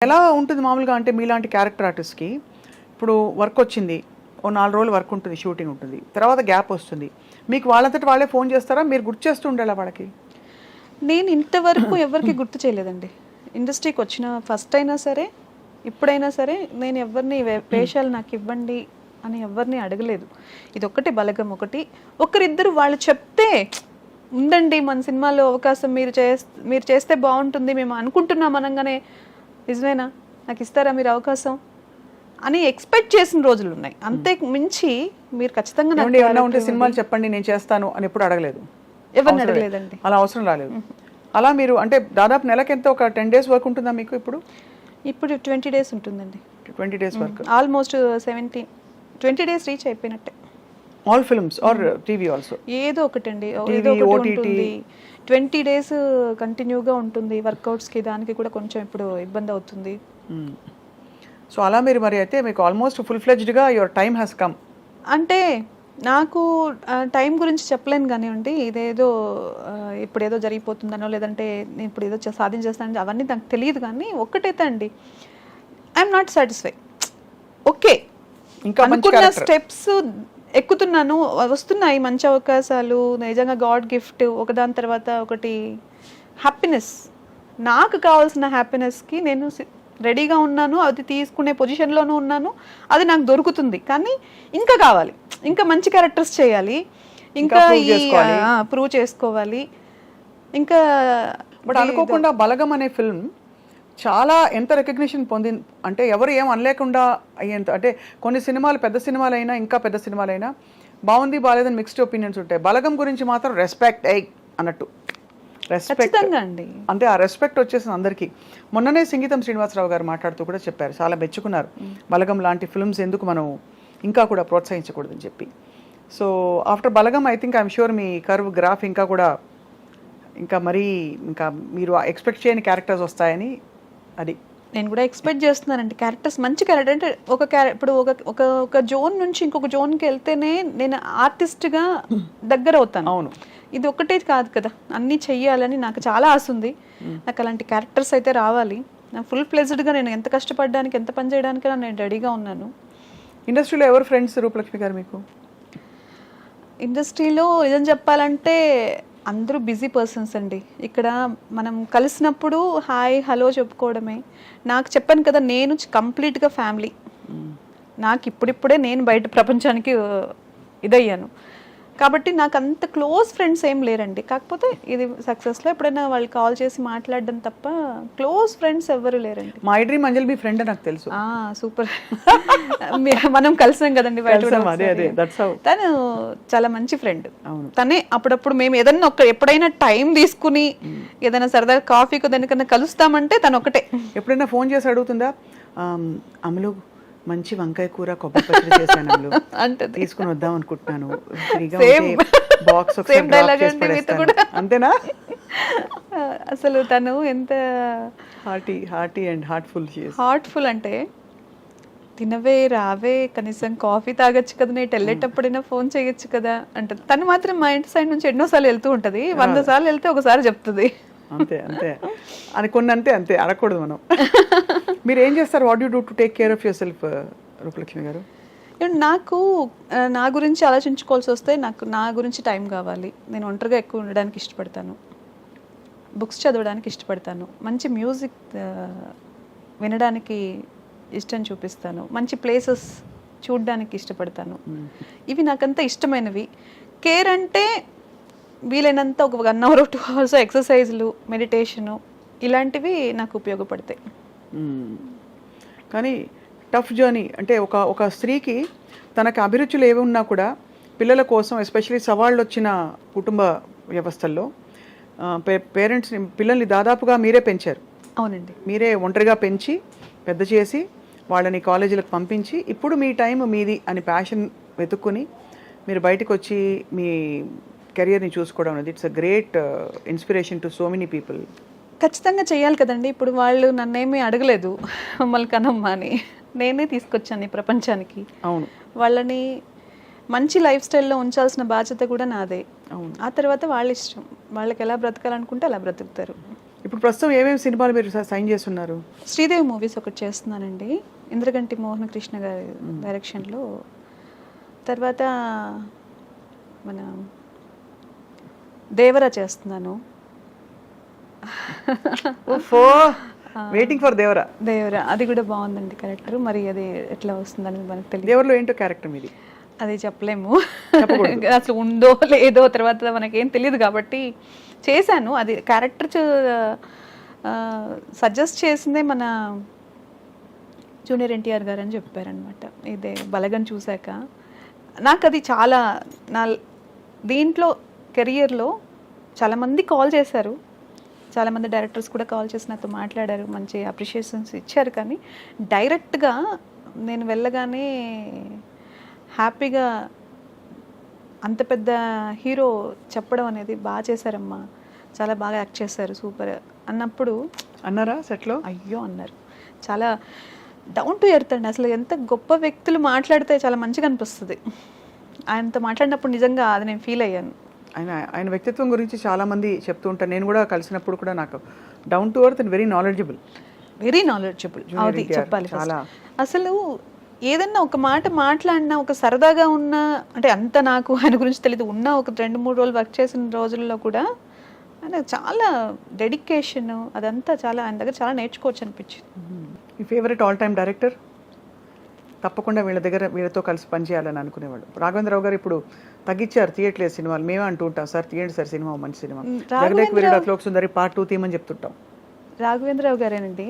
ఎలా ఉంటుంది మామూలుగా అంటే మీలాంటి క్యారెక్టర్ ఆర్టిస్ట్కి ఇప్పుడు వర్క్ వచ్చింది, ఓ 4 రోజులు వర్క్ ఉంటుంది, షూటింగ్ ఉంటుంది, తర్వాత గ్యాప్ వస్తుంది, మీకు వాళ్ళంతటి వాళ్ళే ఫోన్ చేస్తారా, మీరు గుర్తు చేస్తూ ఉండాలా వాళ్ళకి? నేను ఇంతవరకు ఎవరికి గుర్తు చేయలేదండి. ఇండస్ట్రీకి వచ్చిన ఫస్ట్ అయినా సరే ఇప్పుడైనా సరే నేను ఎవరిని వేషాలు నాకు ఇవ్వండి అని ఎవరిని అడగలేదు. ఇది ఒక్కటి బలగం, ఒకరిద్దరు వాళ్ళు చెప్తే ఉండండి మన సినిమాలో అవకాశం మీరు చేస్తే బాగుంటుంది మేము అనుకుంటున్నాం అనగానే నిజమేనా నాకు ఇస్తారా మీరు అవకాశం అని ఎక్స్పెక్ట్ చేసిన రోజులు ఉన్నాయి. అంతే మించి మీరు ఖచ్చితంగా ఉంటే సినిమాలు చెప్పండి నేను చేస్తాను అని ఎప్పుడు అడగలేదు, ఎవరిని అడగలేదండి. అలా అవసరం రాలేదు. అలా మీరు అంటే దాదాపు నెలకి ఎంత ఒక 10 days వర్క్ ఉంటుందా మీకు? ఇప్పుడు 20 days ఉంటుందండి. 20 days work, almost 20 days reach అయిపోయినట్టే. All films are TV also? ఏదో ఒకటండి, ఏదో ఒకటి ఉంటుంది. 20 days కంటిన్యూగా ఉంటుంది. వర్కౌట్స్కి దానికి కూడా కొంచెం ఇప్పుడు ఇబ్బంది అవుతుంది. సో అలా మీరు మరి అయితే మీకు ఆల్మోస్ట్ ఫుల్ ఫ్లెడ్జ్డ్గా యువర్ టైమ్ హ్యాస్ కమ్. అంటే నాకు టైం గురించి చెప్పలేను కానివ్వండి, ఇదేదో ఇప్పుడు ఏదో జరిగిపోతుందనో లేదంటే నేను ఇప్పుడు ఏదో సాధించేస్తానని అవన్నీ నాకు తెలియదు. కానీ ఒక్కటైతే అండి, ఐఎమ్ నాట్ సాటిస్ఫై. ఓకే, ఇంకా అనుకున్న స్టెప్స్ ఎక్కుతున్నాను, వస్తున్నాయి మంచి అవకాశాలు, నిజంగా గాడ్ గిఫ్ట్ ఒకదాని తర్వాత ఒకటి. హ్యాపీనెస్, నాకు కావాల్సిన హ్యాపీనెస్కి నేను రెడీగా ఉన్నాను, అది తీసుకునే పొజిషన్లోనూ ఉన్నాను, అది నాకు దొరుకుతుంది. కానీ ఇంకా కావాలి, ఇంకా మంచి క్యారెక్టర్స్ చేయాలి, ఇంకా ప్రూవ్ చేసుకోవాలి. ఇంకా బట్ అనుకోకుండా బలగం అనే ఫిల్మ్ చాలా ఎంత రికగ్నిషన్ పొందింది అంటే ఎవరు ఏం అనలేకుండా అయ్యేంత. అంటే కొన్ని సినిమాలు పెద్ద సినిమాలైనా ఇంకా పెద్ద సినిమాలైనా బాగుంది బాగాలేదని మిక్స్డ్ ఒపీనియన్స్ ఉంటాయి. బలగం గురించి మాత్రం రెస్పెక్ట్ అన్నట్టు రెస్పెక్ట్ అండి. అంటే ఆ రెస్పెక్ట్ వచ్చేసింది అందరికీ. మొన్ననే సంగీతం శ్రీనివాసరావు గారు మాట్లాడుతూ కూడా చెప్పారు, చాలా మెచ్చుకున్నారు బలగం లాంటి ఫిల్మ్స్ ఎందుకు మనం ఇంకా కూడా ప్రోత్సహించకూడదని చెప్పి. So after Balagam I think I'm sure me curve graph ఇంకా మరీ ఇంకా మీరు ఎక్స్పెక్ట్ చేయని క్యారెక్టర్స్ వస్తాయని అది నేను కూడా ఎక్స్పెక్ట్ చేస్తున్నానండి. క్యారెక్టర్స్ మంచి క్యారెక్టర్ అంటే ఇప్పుడు ఒక జోన్ నుంచి ఇంకొక జోన్కి వెళ్తేనే నేను ఆర్టిస్ట్గా దగ్గర అవుతాను. అవును, ఇది ఒక్కటే కాదు కదా, అన్నీ చెయ్యాలని నాకు చాలా ఆశ ఉంది. నాకు అలాంటి క్యారెక్టర్స్ అయితే రావాలి. నా ఫుల్ ప్లెజ్డ్గా నేను ఎంత కష్టపడడానికి ఎంత పని చేయడానికి నేను రెడీగా ఉన్నాను. ఇండస్ట్రీలో ఎవరు ఫ్రెండ్స్ రూపలక్ష్మి గారు మీకు? ఇండస్ట్రీలో నిజం చెప్పాలంటే అందరూ బిజీ పర్సన్స్ అండి. ఇక్కడ మనం కలిసినప్పుడు హాయ్ హలో చెప్పుకోవడమే. నాకు చెప్పాను కదా, నేను కంప్లీట్గా ఫ్యామిలీ. నాకు ఇప్పుడిప్పుడే నేను బయట ప్రపంచానికి ఇదయ్యాను కాబట్టి నాకు అంత క్లోజ్ ఫ్రెండ్స్ ఏం లేరండి. కాకపోతే ఇది సక్సెస్లో ఎప్పుడైనా వాళ్ళు కాల్ చేసి మాట్లాడడం తప్ప క్లోజ్ ఫ్రెండ్స్ ఎవరు లేరండి. My dream Anjali me friend నాకు తెలుసు. సూపర్, మనం కలిసాం కదండి బయట. తను చాలా మంచి ఫ్రెండ్. తనే అప్పుడప్పుడు మేము ఏదన్నా ఎప్పుడైనా టైం తీసుకుని ఏదైనా సరదా కాఫీకి దానికన్నా కలుస్తామంటే తను ఒకటే. ఎప్పుడైనా ఫోన్ చేసి అడుగుతుందా, అమలు మంచి వంకాయ కూర కొబ్బరి పచ్చడి చేశాను అంటే తీసుకుని వద్దాం అనుకుంటున్నాను, బాక్స్ అంతేనా? అసలు తను ఎంత హార్టీ అండ్ హార్ట్ఫుల్ అంటే తినవే రావే కనీసం కాఫీ తాగొచ్చు కదా, నేను వెళ్ళేటప్పుడైనా ఫోన్ చేయొచ్చు కదా అంటే. తను మాత్రం మా ఇంటి సైడ్ నుంచి ఎన్నోసార్లు వెళ్తూ ఉంటుంది. 100 సార్లు వెళ్తే ఒకసారి చెప్తుంది. అంతే అని కొన్ని అంతే అడగకూడదు మనం. మీరు ఏం చేస్తారు? What you do to take care of your self Rupalakshmi గారు? నాకు నా గురించి ఆలోచించుకోవాల్సి వస్తే నా గురించి టైం కావాలి. నేను ఒంటరిగా ఎక్కువ ఉండడానికి ఇష్టపడతాను, బుక్స్ చదవడానికి ఇష్టపడతాను, మంచి మ్యూజిక్ వినడానికి ఇష్టం చూపిస్తాను, మంచి ప్లేసెస్ చూడడానికి ఇష్టపడతాను. ఇవి నాకంతా ఇష్టమైనవి. కేర్ అంటే వీలైనంత ఒక 1 hour 2 hours ఎక్సర్సైజ్లు, మెడిటేషను ఇలాంటివి నాకు ఉపయోగపడతాయి. కానీ టఫ్ జర్నీ అంటే ఒక స్త్రీకి తనకు అభిరుచులు ఏవి ఉన్నా కూడా పిల్లల కోసం ఎస్పెషలీ సవాళ్ళు వచ్చిన కుటుంబ వ్యవస్థల్లో పేరెంట్స్ని పిల్లల్ని దాదాపుగా మీరే పెంచారు. అవునండి, మీరే ఒంటరిగా పెంచి పెద్ద చేసి వాళ్ళని కాలేజీలకు పంపించి ఇప్పుడు మీ టైం మీది అని ప్యాషన్ వెతుక్కుని మీరు బయటకు వచ్చి మీ కెరియర్ని చూసుకోవడం అనేది it's a great inspiration to so many people. ఖచ్చితంగా చేయాలి కదండి. ఇప్పుడు వాళ్ళు నన్నేమీ అడగలేదు మమ్మల్ని కనమ్మా అని, నేనే తీసుకొచ్చాను ఈ ప్రపంచానికి. అవును, వాళ్ళని మంచి లైఫ్ స్టైల్లో ఉంచాల్సిన బాధ్యత కూడా నాదే. ఆ తర్వాత వాళ్ళ ఇష్టం, వాళ్ళకి ఎలా బ్రతకాలనుకుంటే అలా బ్రతుకుతారు. ఇప్పుడు ప్రస్తుతం ఏమేమి సినిమాలు మీరు సైన్ చేస్తున్నారు? శ్రీదేవి మూవీస్ ఒకటి చేస్తున్నానండి, ఇంద్రగంటి మోహన కృష్ణ గారి డైరెక్షన్లో. తర్వాత మన దేవరా చేస్తున్నాను. Waiting for Devara. దేవరా అది కూడా బాగుందండి క్యారెక్టర్. మరి అది ఎట్లా వస్తుందని మనకు తెలియదు. దేవరలో ఏంటో క్యారెక్టర్ మీది? అది చెప్పలేము, అసలు ఉందో లేదో తర్వాత మనకేం తెలియదు కాబట్టి చేశాను. అది క్యారెక్టర్ సజెస్ట్ చేసిందే మన జూనియర్ ఎన్టీఆర్ గారు అని చెప్పారనమాట. ఇదే బలగం చూశాక నాకు అది చాలా నా దీంట్లో కెరియర్లో చాలామంది కాల్ చేశారు, చాలామంది డైరెక్టర్స్ కూడా కాల్ చేసి నాతో మాట్లాడారు, మంచి అప్రిషియేషన్స్ ఇచ్చారు. కానీ డైరెక్ట్గా నేను వెళ్ళగానే హ్యాపీగా అంత పెద్ద హీరో చెప్పడం అనేది బాగా చేశారమ్మా, చాలా బాగా యాక్ట్ చేశారు, సూపర్ అన్నప్పుడు అన్నారా సెట్లో? అయ్యో అన్నారు. చాలా డౌన్ టు ఎర్త్ అండి. అసలు ఎంత గొప్ప వ్యక్తులు మాట్లాడితే చాలా మంచిగా అనిపిస్తుంది. ఆయనతో మాట్లాడినప్పుడు నిజంగా అది నేను ఫీల్ అయ్యాను. ఆయన వ్యక్తిత్వం గురించి చాలా మంది చెప్తూ ఉంటారు. నేను కూడా కలిసినప్పుడు కూడా నాకు down to earth and very knowledgeable. Very knowledgeable అది చెప్పాలి. చాలా అసలు ఏదన్నా ఒక మాట మాట్లాడినా, ఒక సరదాగా ఉన్నా, అంటే అంత నాకు ఆయన గురించి తెలియదు, ఉన్న ఒక 2-3 రోజులు వర్క్ చేసిన రోజుల్లో కూడా ఆయన చాలా డెడికేషన్ అదంతా చాలా ఆయన దగ్గర చాలా నేర్చుకోవచ్చు అనిపించింది. మీ ఫేవరెట్ ఆల్ టైమ్ డైరెక్టర్? తప్పకుండా వీళ్ళతో కలిసి పనిచేయాలని అనుకునేవాడు. రాఘవేంద్రరావు గారు ఇప్పుడు తగ్గించారు, తీయట్లేదు సినిమాలు. మేమే అంటూ ఉంటాం, సార్ తీయండి సార్ సినిమా, మంచి సినిమా. జగదేక్ వీరుడు అతిలోక సుందరి పార్ట్ 2 తీయమని చెప్తుంటాం. రాఘవేంద్రరావు గారేనండి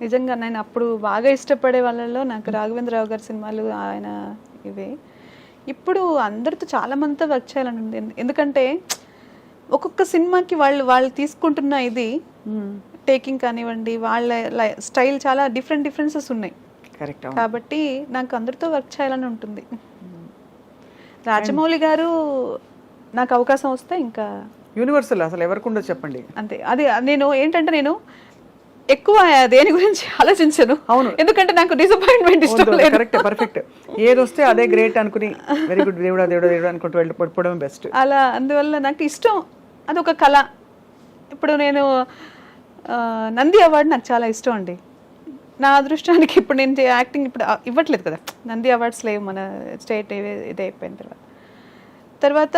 నిజంగా. నేను అప్పుడు బాగా ఇష్టపడే వాళ్ళలో నాకు రాఘవేంద్రరావు గారి సినిమాలు ఆయన ఇవే. ఇప్పుడు అందరితో చాలా మందితో వర్క్ చేయాలని ఉంది. ఎందుకంటే ఒక్కొక్క సినిమాకి వాళ్ళు తీసుకుంటున్న ఇది టేకింగ్ కానివ్వండి, వాళ్ళ స్టైల్ చాలా డిఫరెన్సెస్ ఉన్నాయి. కరెక్ట్. కాబట్టి నాకు అందరితో వర్క్ చేయాలని ఉంటుంది. రాజమౌళి గారు నాకు అవకాశం వస్తే ఇంకా యూనివర్సల్ అసలు ఎవరికి ఉండదు చెప్పండి. అంతే. అది నేను ఏంటంటే నేను ఎక్కువ దేని గురించి ఆలోచించను. అవును, ఎందుకంటే నాకు డిసప్పాయింట్మెంట్ ఇష్టం లేదు. Correct, perfect. ఏది వస్తే అదే గ్రేట్ అనుకుని వెరీ గుడ్ దేవుడా దేవుడా దేవుడా అనుకుంటూ వెళ్ళిపోవడం బెస్ట్. అలా అందువల్ల నాకు ఇష్టం, అదొక కళ. ఇప్పుడు నేను నంది అవార్డు నాకు చాలా ఇష్టం అండి. నా అదృష్టానికి ఇప్పుడు నేను యాక్టింగ్ ఇప్పుడు ఇవ్వట్లేదు కదా, నంది అవార్డ్స్ లేవు మన స్టేట్ ఇది అయిపోయిన తర్వాత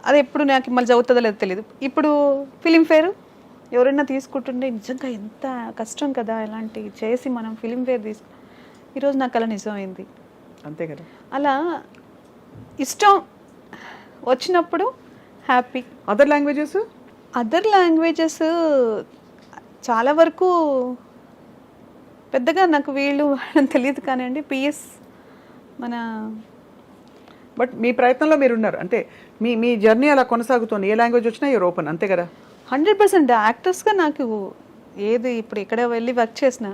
అది ఎప్పుడు నాకు మళ్ళీ చదువుతుందో లేదో తెలియదు. ఇప్పుడు ఫిలింఫేర్ ఎవరైనా తీసుకుంటుండే నిజంగా ఎంత కష్టం కదా ఇలాంటి చేసి మనం ఫిలింఫేర్ ఈరోజు నాకు అలా నిజమైంది. అంతే కదా. అలా ఇష్టం వచ్చినప్పుడు హ్యాపీ. అదర్ లాంగ్వేజెస్ చాలా వరకు పెద్దగా నాకు వీళ్ళు తెలియదు కానివ్వండి. పిఎస్ మన బట్ మీ ప్రయత్నంలో మీరు ఉన్నారు, అంటే మీ జర్నీ అలా కొనసాగుతుంది. ఏ లాంగ్వేజ్ వచ్చినా యూర్ ఓపెన్, అంతే కదా. 100% యాక్టర్స్గా నాకు ఏది ఇప్పుడు ఎక్కడ వెళ్ళి వర్క్ చేసినా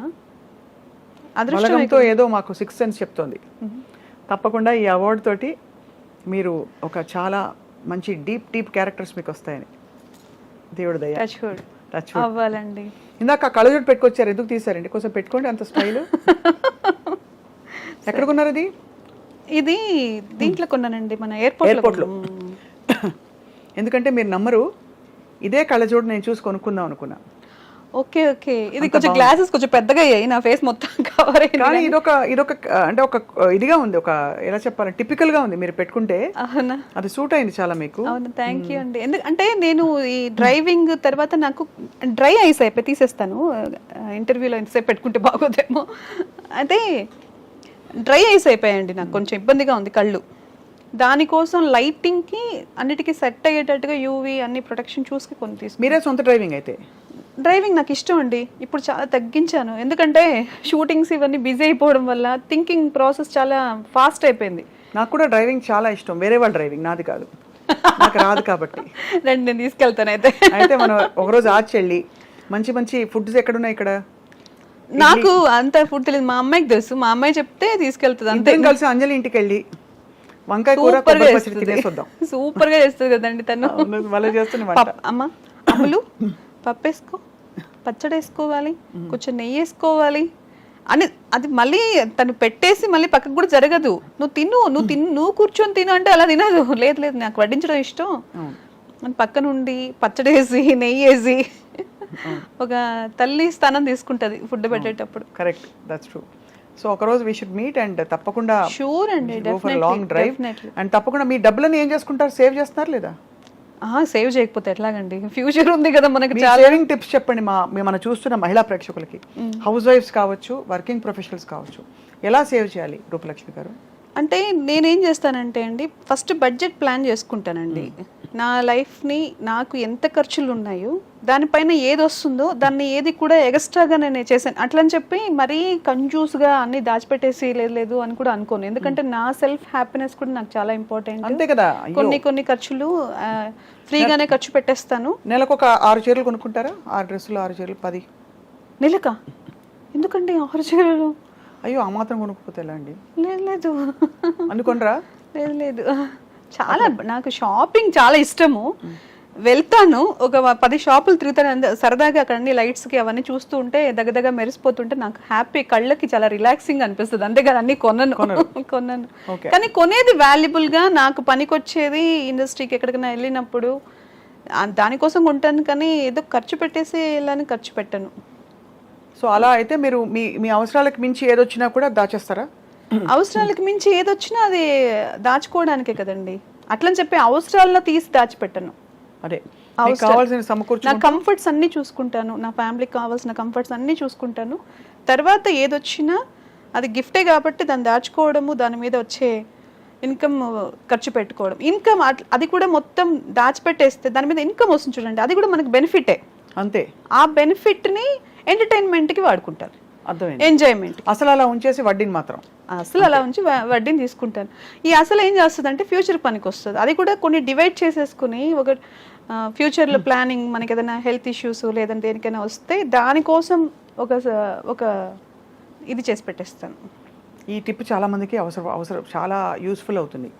అదృష్టంతో ఏదో మాకు 6th సెన్స్ చెప్తోంది. తప్పకుండా ఈ అవార్డు తోటి మీరు ఒక చాలా మంచి డీప్ క్యారెక్టర్స్ మీకు వస్తాయని దేవుడు దయ. టచ్ అవ్వాలండి. ఇందాక కళ్ళజోడు పెట్టుకొచ్చారు, ఎందుకు తీసారండి? కొంచెం పెట్టుకోండి, అంత స్టైల్. ఎక్కడ కొన్నారు అది? ఇది దీంట్లో కొన్నానండి, మన ఎయిర్పోర్ట్లో. ఎందుకంటే మీరు నమ్మరు, ఇదే కళ్ళజోడు నేను చూసి కొనుక్కుందాం అనుకున్నా. ఓకే, ఇది కొంచెం గ్లాసెస్ కొంచెం పెద్దగా అయ్యాయి, నా ఫేస్ మొత్తం కవర్ అయ్యింది. కానీ ఇదొక అంటే ఒక ఇదిగా ఉంది, ఒక ఎలా చెప్పాలి, టిపికల్ గా ఉంది. మీరు పెట్టుకుంటే అవునా, అది సూట్ అయింది చాలా మీకు. అవును, థ్యాంక్ యూ అండి. ఎందుకంటే నేను ఈ డ్రైవింగ్ తర్వాత నాకు డ్రై ఐస్ అయిపోయి తీసేస్తాను, ఇంటర్వ్యూలో ఎంతసేపు పెట్టుకుంటే బాగోదేమో. అయితే డ్రై ఐస్ అయిపోయాయండి, నాకు కొంచెం ఇబ్బందిగా ఉంది కళ్ళు. దానికోసం లైటింగ్కి అన్నిటికీ సెట్ అయ్యేటట్టుగా యూవీ అన్ని ప్రొటెక్షన్ చూసి కొన్ని తీసుకు. మీరే సొంత డ్రైవింగ్ అయితే? డ్రైవింగ్ నాకు ఇష్టం అండి, ఇప్పుడు చాలా తగ్గించాను. ఎందుకంటే షూటింగ్స్ ఇవన్నీ బిజీ అయిపోవడం వల్ల థింకింగ్ ప్రాసెస్ చాలా ఫాస్ట్ అయిపోయింది. నాకు కూడా డ్రైవింగ్ చాలా ఇష్టం, వేరే వాళ్ళ డ్రైవింగ్, నాది కాదు, నాకు రాదు కాబట్టి. రండి నేను తీసుకెళ్తాను. అయితే మనం ఒకరోజు ఆచెళ్ళి మంచి ఫుడ్స్ ఎక్కడున్నాయి ఇక్కడ? నాకు అంత ఫుడ్ తెలియదు, మా అమ్మాయికి తెలుసు, మా అమ్మాయి చెప్తే తీసుకెళ్తుంది. అంతే కలిసి అంజలి ఇంటికి వెళ్ళి వంకాయ కూర సూపర్ గా చేస్తుంది కదండి తను. అమ్మ అమ్ములు పప్పు వేసుకో, పచ్చడి వేసుకోవాలి, కొంచెం నెయ్యి వేసుకోవాలి అని అది మళ్ళీ తను పెట్టేసి మళ్ళీ పక్కకు కూడా జరగదు. నువ్వు కూర్చొని తిను అంటే అలా తినదు. లేదు నాకు వడ్డించడం ఇష్టం అని పక్క నుండి పచ్చడి వేసి నెయ్యి వేసి ఒక తల్లి స్థానం తీసుకుంటది ఫుడ్ పెట్టేటప్పుడు. Correct, that's true. సో ఒకరోజు వీ షుడ్ మీట్ అండ్ తప్పకుండా షూర్ అండి, లాంగ్ డ్రైవ్. అండ్ తప్పకుండా మీ డబ్బులని ఏం చేసుకుంటారు, సేవ్ చేస్తున్నారు లేదా? సేవ్ చేయకపోతే ఎట్లాగండి, ఫ్యూచర్ ఉంది కదా మనకి. సేవింగ్ టిప్స్ చెప్పండి మనం చూస్తున్న మహిళా ప్రేక్షకులకి, హౌస్ వైఫ్స్ కావచ్చు, వర్కింగ్ ప్రొఫెషనల్స్ కావచ్చు, ఎలా సేవ్ చేయాలి రూపలక్ష్మి గారు? అంటే నేనేం చేస్తానంటే అండి, ఫస్ట్ బడ్జెట్ ప్లాన్ చేసుకుంటానండి. నా లైఫ్ని నాకు ఎంత ఖర్చులు ఉన్నాయో దానిపైన ఏది వస్తుందో దాన్ని ఏది కూడా ఎక్స్ట్రాగా నేను చేశాను అట్లా అని చెప్పి మరీ కంజూస్గా అన్ని దాచిపెట్టేసి లేదు అని కూడా అనుకోను. ఎందుకంటే నా సెల్ఫ్ హ్యాపీనెస్ కూడా నాకు చాలా ఇంపార్టెంట్. అంతే కదా. కొన్ని ఖర్చులు ఫ్రీగానే ఖర్చు పెట్టేస్తాను. నెలకు ఒక 6 చీరలు కొనుక్కుంటారా? 6 డ్రెస్సులు, 6 చీరలు, 10 నెలకా? ఎందుకండి 6 చీరలు? అయ్యో, ఆ మాత్రం కొనుక్కోతే ఎలా అండి? లేదు అనుకోనరా? లేదు, చాలా నాకు షాపింగ్ చాలా ఇష్టము. వెళ్తాను, ఒక 10 షాపులు తిరుగుతాను సరదాగా. అక్కడ అన్ని లైట్స్కి అవన్నీ చూస్తూ ఉంటే దగ్గర మెరిసిపోతుంటే నాకు హ్యాపీ, కళ్ళకి చాలా రిలాక్సింగ్ అనిపిస్తుంది. అంతేగాని అన్ని కొన్నాను. కానీ కొనేది వాల్యుబుల్గా నాకు పనికొచ్చేది, ఇండస్ట్రీకి ఎక్కడికైనా వెళ్ళినప్పుడు దానికోసం కొంటాను. కానీ ఏదో ఖర్చు పెట్టేసి వెళ్ళని ఖర్చు పెట్టాను. సో అలా అయితే మీరు మీ అవసరాలకు మించి ఏదొచ్చినా కూడా దాచేస్తారా? అవసరాలకు మించి ఏదొచ్చినా అది దాచుకోవడానికే కదండి. అట్లని చెప్పి అవసరాల్లో తీసి దాచిపెట్టను. అదే కావాల్సిన సమకూర్చు, నా కంఫర్ట్స్ అన్నీ చూసుకుంటాను, నా ఫ్యామిలీకి కావాల్సిన కంఫర్ట్స్ అన్నీ చూసుకుంటాను. తర్వాత ఏదొచ్చినా అది గిఫ్టే కాబట్టి దాన్ని దాచుకోవడము, దాని మీద వచ్చే ఇన్కమ్ ఖర్చు పెట్టుకోవడం. ఇన్కమ్ అది కూడా మొత్తం దాచిపెట్టేస్తే దాని మీద ఇన్కమ్ వస్తుంది చూడండి, అది కూడా మనకి బెనిఫిటే. అంతే, ఆ బెనిఫిట్ని ఎంటర్టైన్మెంట్కి వాడుకుంటారు, అర్థమైంది, ఎంజాయ్మెంట్. అసలు అలా ఉంచేసి వడ్డీని మాత్రం అలా ఉంచి వడ్డీని తీసుకుంటాను. ఈ అసలు ఏం చేస్తుంది అంటే ఫ్యూచర్ పనికి వస్తుంది. అది కూడా కొన్ని డివైడ్ చేసేసుకుని ఒక ఫ్యూచర్లో ప్లానింగ్, మనకి ఏదైనా హెల్త్ ఇష్యూస్ లేదంటే దేనికైనా వస్తే దానికోసం ఒక ఇది చేసి పెట్టేస్తాను. ఈ టిప్ చాలా మందికి అవసరం చాలా యూస్ఫుల్ అవుతుంది.